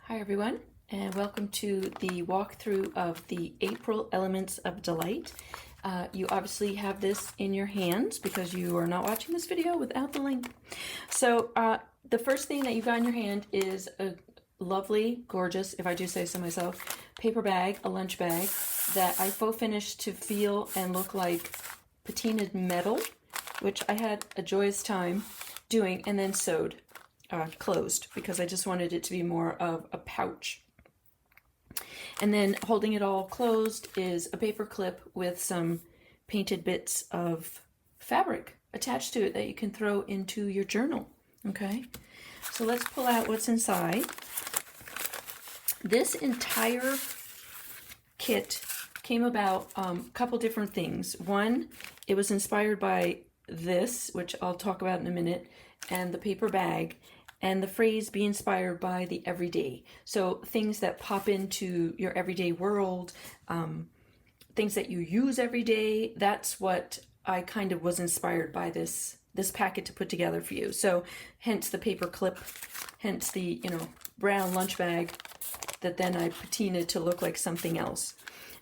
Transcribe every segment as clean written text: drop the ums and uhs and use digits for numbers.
Hi everyone, and welcome to the walkthrough of the April Elements of Delight. You obviously have this in your hands because you are not watching this video without the link. So the first thing that you got in your hand is a lovely, gorgeous, if I do say so myself, paper bag, a lunch bag that I faux finished to feel and look like patinaed metal, which I had a joyous time doing, and then sewed. Closed because I just wanted it to be more of a pouch. And then holding it all closed is a paper clip with some painted bits of fabric attached to it that you can throw into your journal. Okay, so let's pull out what's inside. This entire kit came about a couple different things. One, it was inspired by this, which I'll talk about in a minute, and the paper bag, and the phrase "be inspired by the everyday." So things that pop into your everyday world, things that you use every day. That's what I kind of was inspired by this packet to put together for you. So hence the paper clip, hence the brown lunch bag that then I patinaed to look like something else.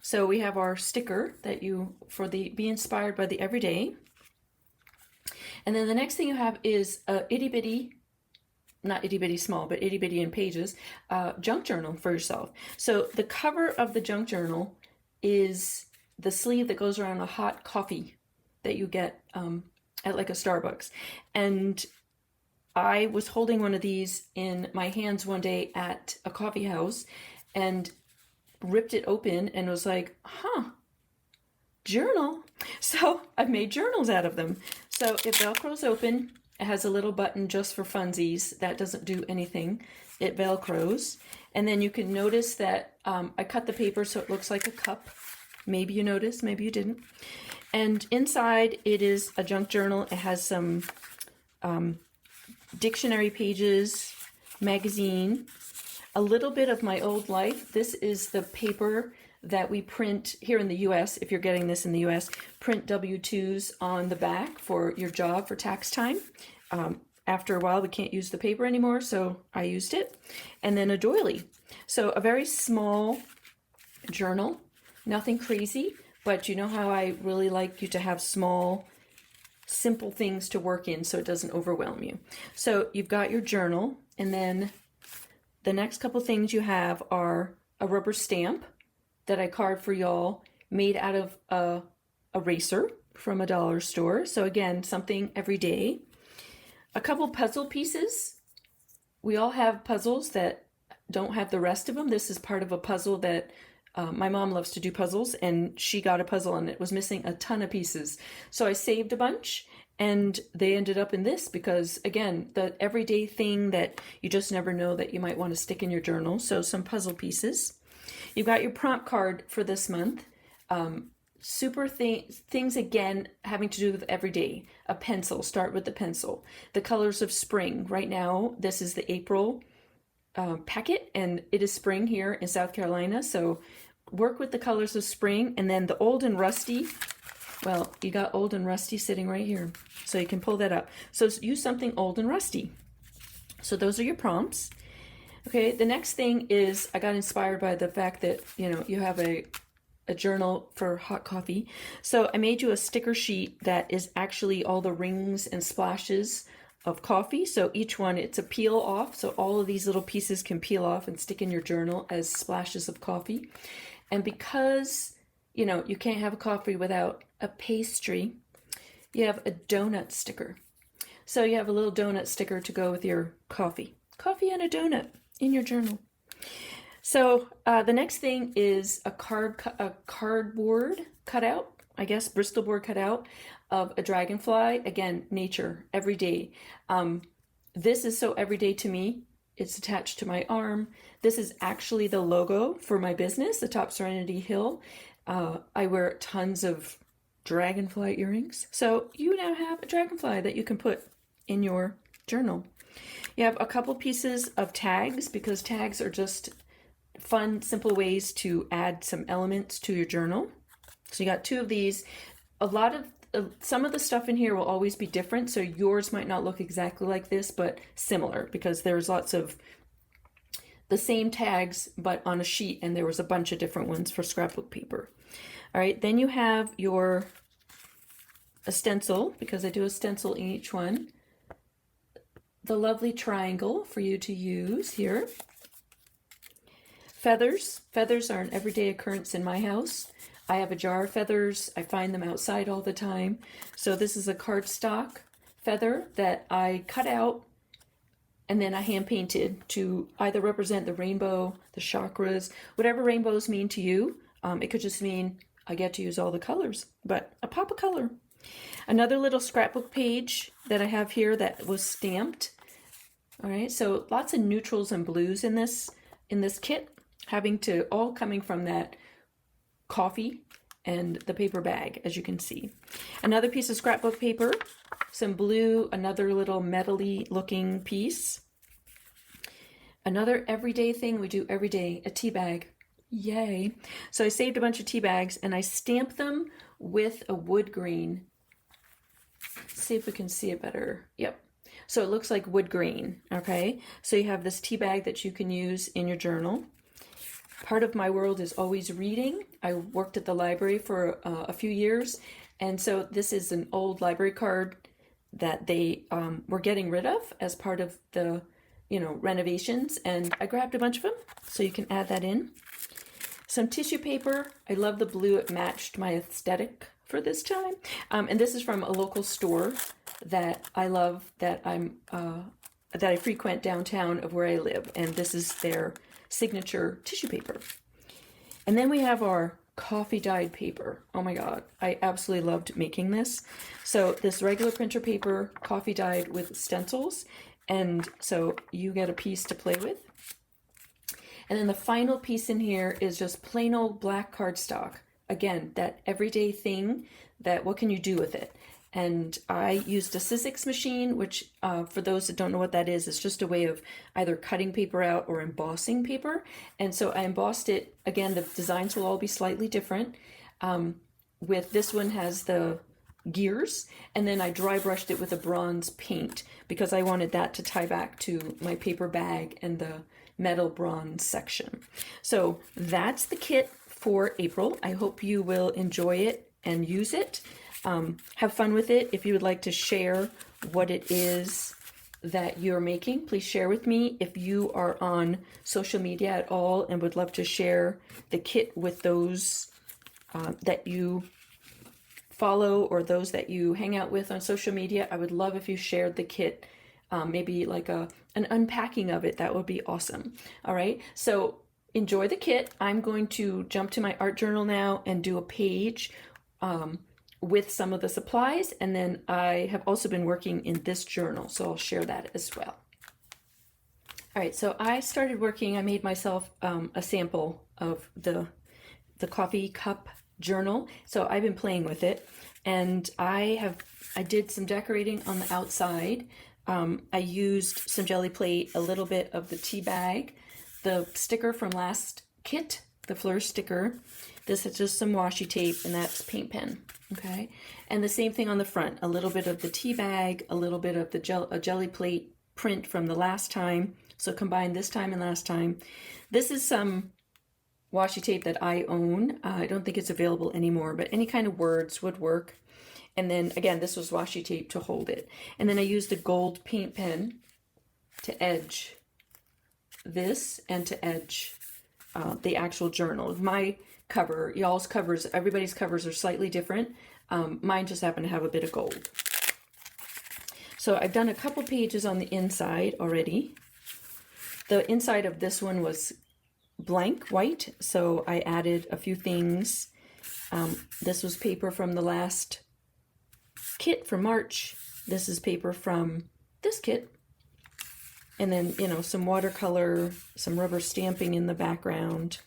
So we have our sticker that for the "be inspired by the everyday." And then the next thing you have is a itty bitty, not itty bitty small, but itty bitty in pages, junk journal for yourself. So the cover of the junk journal is the sleeve that goes around a hot coffee that you get at like a Starbucks. And I was holding one of these in my hands one day at a coffee house and ripped it open and was like, journal. So I've made journals out of them. So it Velcros open. It has a little button just for funsies. That doesn't do anything. It Velcros. And then you can notice that I cut the paper so it looks like a cup. Maybe you noticed, maybe you didn't. And inside it is a junk journal. It has some dictionary pages, magazine, a little bit of my old life. This is the paper that we print here in the US. If you're getting this in the US, print W-2s on the back for your job for tax time. After a while, we can't use the paper anymore, so I used it. And then a doily. So a very small journal, nothing crazy, but you know how I really like you to have small, simple things to work in so it doesn't overwhelm you. So you've got your journal, and then the next couple things you have are a rubber stamp that I carved for y'all, made out of a eraser from a dollar store. So again, something every day. A couple puzzle pieces. We all have puzzles that don't have the rest of them. This is part of a puzzle that my mom loves to do puzzles, and she got a puzzle and it was missing a ton of pieces. So I saved a bunch and they ended up in this because, again, the everyday thing that you just never know that you might want to stick in your journal. So some puzzle pieces. You've got your prompt card for this month. Things again having to do with everyday. A pencil, start with the pencil. The colors of spring. Right now, this is the April packet, and it is spring here in South Carolina. So work with the colors of spring. And then the old and rusty. Well, you got old and rusty sitting right here. So you can pull that up. So use something old and rusty. So those are your prompts. Okay, the next thing is I got inspired by the fact that, you have a journal for hot coffee. So I made you a sticker sheet that is actually all the rings and splashes of coffee. So each one, it's a peel off. So all of these little pieces can peel off and stick in your journal as splashes of coffee. And because, you can't have a coffee without a pastry, you have a donut sticker. So you have a little donut sticker to go with your coffee. Coffee and a donut in your journal. So the next thing is a cardboard cutout, I guess, Bristol board cutout of a dragonfly. Again, nature, every day. This is so everyday to me. It's attached to my arm. This is actually the logo for my business, the Top Serenity Hill. I wear tons of dragonfly earrings. So you now have a dragonfly that you can put in your journal. You have a couple pieces of tags because tags are just fun, simple ways to add some elements to your journal. So you got two of these. Some of the stuff in here will always be different. So yours might not look exactly like this, but similar because there's lots of the same tags, but on a sheet, and there was a bunch of different ones for scrapbook paper. All right, then you have your a stencil, because I do a stencil in each one. The lovely triangle for you to use here. Feathers. Feathers are an everyday occurrence in my house. I have a jar of feathers. I find them outside all the time. So this is a cardstock feather that I cut out and then I hand painted to either represent the rainbow, the chakras, whatever rainbows mean to you. It could just mean I get to use all the colors, but a pop of color. Another little scrapbook page that I have here that was stamped. All right, so lots of neutrals and blues in this kit, all coming from that coffee and the paper bag, as you can see. Another piece of scrapbook paper, some blue, another little metally looking piece. Another everyday thing we do every day, a tea bag. Yay. So I saved a bunch of tea bags and I stamped them with a wood grain. Let's see if we can see it better. Yep. So it looks like wood grain, okay? So you have this tea bag that you can use in your journal. Part of my world is always reading. I worked at the library for a few years, and so this is an old library card that they were getting rid of as part of the, renovations, and I grabbed a bunch of them, so you can add that in. Some tissue paper. I love the blue. It matched my aesthetic for this time, and this is from a local store that I love, that I frequent downtown of where I live, and this is their signature tissue paper. And then we have our coffee dyed paper. Oh my god, I absolutely loved making this. So this regular printer paper, coffee dyed with stencils, and so you get a piece to play with. And then the final piece in here is just plain old black cardstock. Again, that everyday thing, that what can you do with it? And I used a Sizzix machine, which for those that don't know what that is just a way of either cutting paper out or embossing paper. And so I embossed it. Again, the designs will all be slightly different. With this one has the gears, and then I dry brushed it with a bronze paint because I wanted that to tie back to my paper bag and the metal bronze section. So that's the kit for April. I hope you will enjoy it and use it. Have fun with it. If you would like to share what it is that you're making, please share with me. If you are on social media at all and would love to share the kit with those that you follow or those that you hang out with on social media, I would love if you shared the kit, maybe like an unpacking of it. That would be awesome. All right, so enjoy the kit. I'm going to jump to my art journal now and do a page with some of the supplies, and then I have also been working in this journal, so I'll share that as well. All right, so I started working. I made myself a sample of the coffee cup journal, so I've been playing with it, and I did some decorating on the outside. I used some jelly plate, a little bit of the tea bag, the sticker from last kit, the flourish sticker. This is just some washi tape, and that's paint pen, okay? And the same thing on the front, a little bit of the tea bag, a little bit of the jelly plate print from the last time. So combine this time and last time. This is some washi tape that I own. I don't think it's available anymore, but any kind of words would work. And then again, this was washi tape to hold it. And then I used a gold paint pen to edge this and to edge the actual journal. My cover, y'all's covers, everybody's covers are slightly different. Mine just happen to have a bit of gold. So I've done a couple pages on the inside already. The inside of this one was blank white, so I added a few things. This was paper from the last kit for March. This is paper from this kit. And then, some watercolor, some rubber stamping in the background.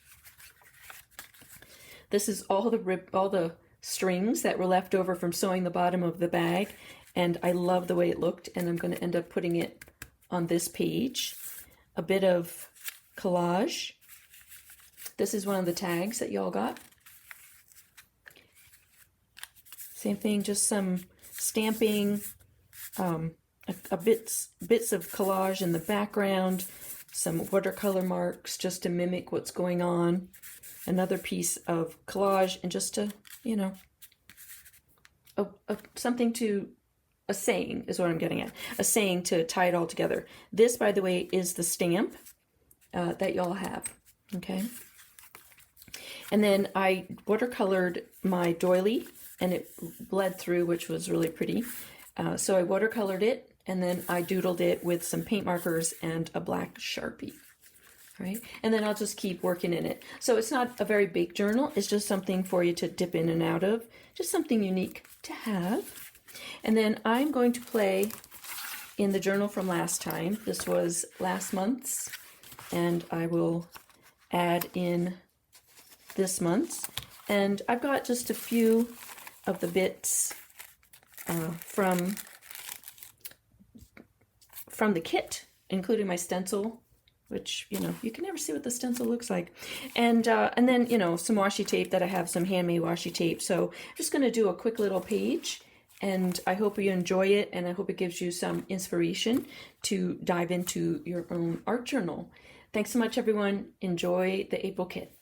This is all the strings that were left over from sewing the bottom of the bag, and I love the way it looked, and I'm going to end up putting it on this page. A bit of collage. This is one of the tags that y'all got. Same thing, just some stamping, bits of collage in the background, some watercolor marks just to mimic what's going on, another piece of collage, and just to, you know, something to, a saying is what I'm getting at, a saying to tie it all together. This, by the way, is the stamp that y'all have, okay? And then I watercolored my doily, and it bled through, which was really pretty. So I watercolored it, and then I doodled it with some paint markers and a black Sharpie. Right? And then I'll just keep working in it. So it's not a very big journal. It's just something for you to dip in and out of. Just something unique to have. And then I'm going to play in the journal from last time. This was last month's. And I will add in this month's. And I've got just a few of the bits from the kit, including my stencil, which, you know, you can never see what the stencil looks like. And then, you know, some washi tape that I have, some handmade washi tape. So I'm just going to do a quick little page, and I hope you enjoy it, and I hope it gives you some inspiration to dive into your own art journal. Thanks so much, everyone. Enjoy the April kit.